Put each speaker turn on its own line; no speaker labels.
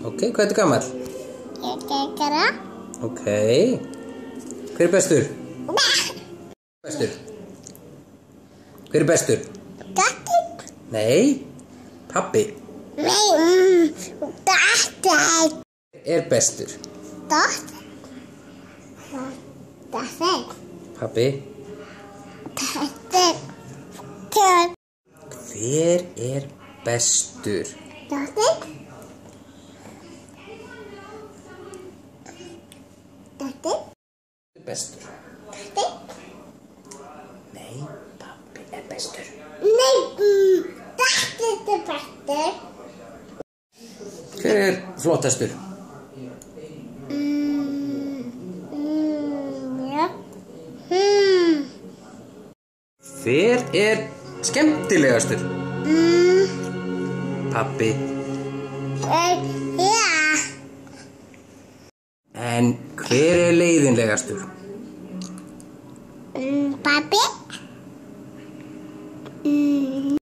Ok, hvað ertu gamall? Ok. Hver bestur? Bestur. Hver bestur? Nei, pabbi. Bestur? Pabbi. Hver bestur? Bestur. Nei, pabbi bestur. Hver flottastur? Hver skemmtilegastur? Pabbi. En hver leiðinlegastur?
Pabbi.